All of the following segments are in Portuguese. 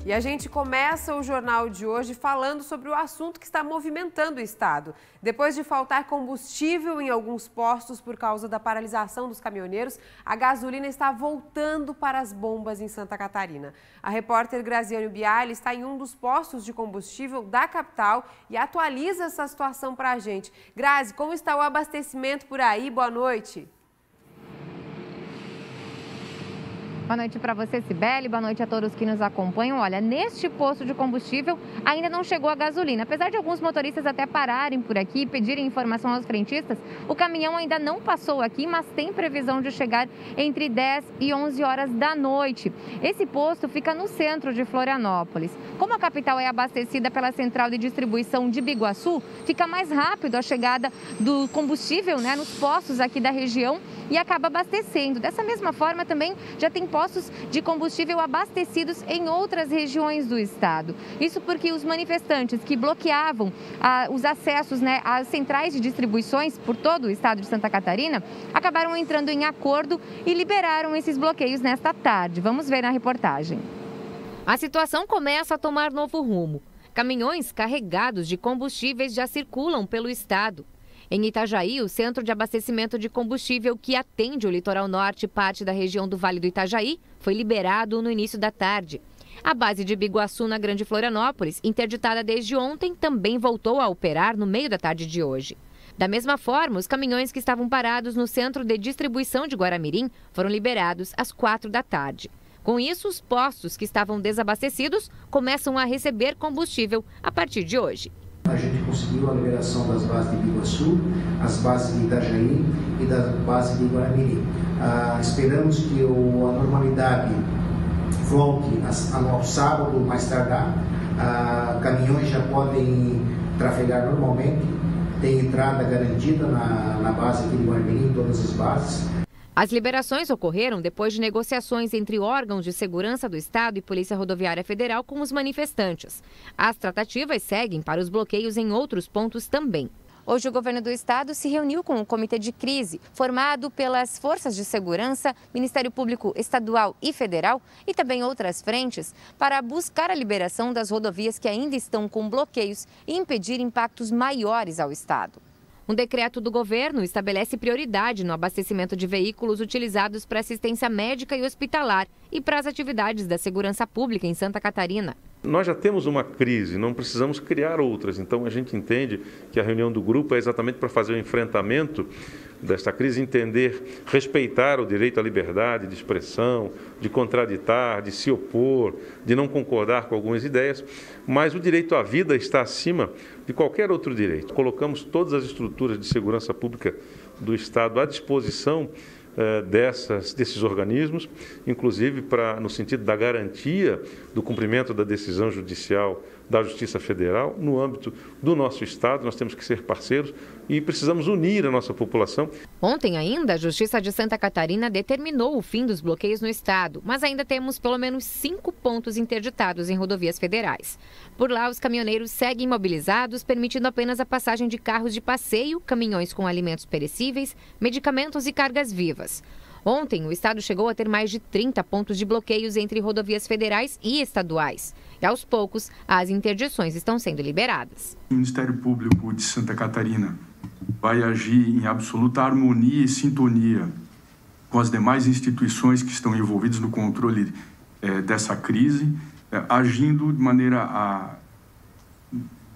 E a gente começa o jornal de hoje falando sobre o assunto que está movimentando o estado. Depois de faltar combustível em alguns postos por causa da paralisação dos caminhoneiros, a gasolina está voltando para as bombas em Santa Catarina. A repórter Graziane Biali está em um dos postos de combustível da capital e atualiza essa situação para a gente. Grazi, como está o abastecimento por aí? Boa noite. Boa noite para você, Cibele. Boa noite a todos que nos acompanham. Olha, neste posto de combustível ainda não chegou a gasolina. Apesar de alguns motoristas até pararem por aqui e pedirem informação aos frentistas, o caminhão ainda não passou aqui, mas tem previsão de chegar entre 10 e 11 horas da noite. Esse posto fica no centro de Florianópolis. Como a capital é abastecida pela central de distribuição de Biguaçu, fica mais rápido a chegada do combustível, nos postos aqui da região e acaba abastecendo. Dessa mesma forma, também já tem postos de combustível abastecidos em outras regiões do estado. Isso porque os manifestantes que bloqueavam os acessos às centrais de distribuições por todo o estado de Santa Catarina acabaram entrando em acordo e liberaram esses bloqueios nesta tarde. Vamos ver na reportagem. A situação começa a tomar novo rumo. Caminhões carregados de combustíveis já circulam pelo estado. Em Itajaí, o centro de abastecimento de combustível que atende o litoral norte e parte da região do Vale do Itajaí foi liberado no início da tarde. A base de Biguaçu, na Grande Florianópolis, interditada desde ontem, também voltou a operar no meio da tarde de hoje. Da mesma forma, os caminhões que estavam parados no centro de distribuição de Guaramirim foram liberados às 4 da tarde. Com isso, os postos que estavam desabastecidos começam a receber combustível a partir de hoje. A gente conseguiu a liberação das bases de Biguaçu, as bases de Itajaí e da base de Guaramirim. Esperamos que a normalidade volte ao sábado, mais tardar. Caminhões já podem trafegar normalmente, tem entrada garantida na base aqui de Guaramirim, em todas as bases. As liberações ocorreram depois de negociações entre órgãos de segurança do Estado e Polícia Rodoviária Federal com os manifestantes. As tratativas seguem para os bloqueios em outros pontos também. Hoje, o governo do estado se reuniu com o comitê de crise, formado pelas forças de segurança, Ministério Público Estadual e Federal e também outras frentes, para buscar a liberação das rodovias que ainda estão com bloqueios e impedir impactos maiores ao estado. Um decreto do governo estabelece prioridade no abastecimento de veículos utilizados para assistência médica e hospitalar e para as atividades da segurança pública em Santa Catarina. Nós já temos uma crise, não precisamos criar outras. Então a gente entende que a reunião do grupo é exatamente para fazer o enfrentamento desta crise, entender, respeitar o direito à liberdade de expressão, de contraditar, de se opor, de não concordar com algumas ideias, mas o direito à vida está acima de qualquer outro direito. Colocamos todas as estruturas de segurança pública do Estado à disposição desses organismos, inclusive no sentido da garantia do cumprimento da decisão judicial da Justiça Federal no âmbito do nosso Estado. Nós temos que ser parceiros e precisamos unir a nossa população. Ontem ainda, a Justiça de Santa Catarina determinou o fim dos bloqueios no estado, mas ainda temos pelo menos 5 pontos interditados em rodovias federais. Por lá, os caminhoneiros seguem mobilizados, permitindo apenas a passagem de carros de passeio, caminhões com alimentos perecíveis, medicamentos e cargas vivas. Ontem, o estado chegou a ter mais de 30 pontos de bloqueios entre rodovias federais e estaduais. E aos poucos, as interdições estão sendo liberadas. O Ministério Público de Santa Catarina vai agir em absoluta harmonia e sintonia com as demais instituições que estão envolvidas no controle dessa crise, agindo de maneira a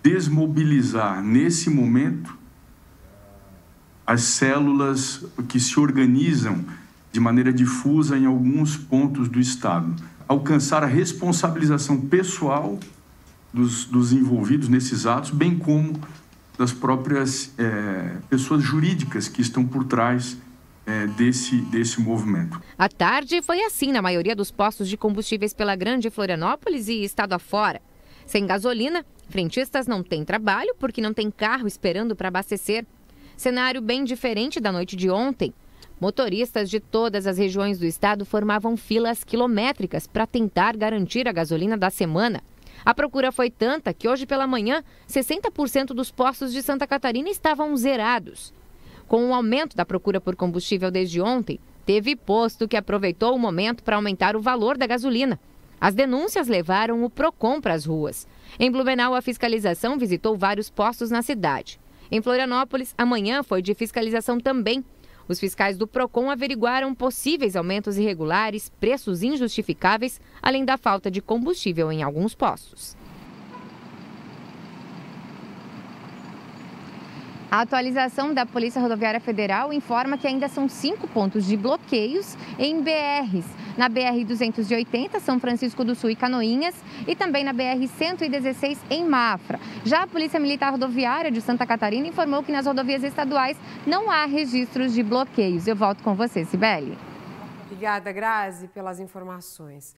desmobilizar, nesse momento, as células que se organizam de maneira difusa em alguns pontos do estado. Alcançar a responsabilização pessoal dos envolvidos nesses atos, bem como das próprias pessoas jurídicas que estão por trás desse movimento. A tarde foi assim na maioria dos postos de combustíveis pela Grande Florianópolis e estado afora. Sem gasolina, frentistas não têm trabalho porque não tem carro esperando para abastecer. Cenário bem diferente da noite de ontem. Motoristas de todas as regiões do estado formavam filas quilométricas para tentar garantir a gasolina da semana. A procura foi tanta que hoje pela manhã, 60% dos postos de Santa Catarina estavam zerados. Com o aumento da procura por combustível desde ontem, teve posto que aproveitou o momento para aumentar o valor da gasolina. As denúncias levaram o PROCON para as ruas. Em Blumenau, a fiscalização visitou vários postos na cidade. Em Florianópolis, amanhã foi de fiscalização também. Os fiscais do PROCON averiguaram possíveis aumentos irregulares, preços injustificáveis, além da falta de combustível em alguns postos. A atualização da Polícia Rodoviária Federal informa que ainda são 5 pontos de bloqueios em BRs. Na BR-280, São Francisco do Sul e Canoinhas, e também na BR-116 em Mafra. Já a Polícia Militar Rodoviária de Santa Catarina informou que nas rodovias estaduais não há registros de bloqueios. Eu volto com você, Cibele. Obrigada, Grazi, pelas informações.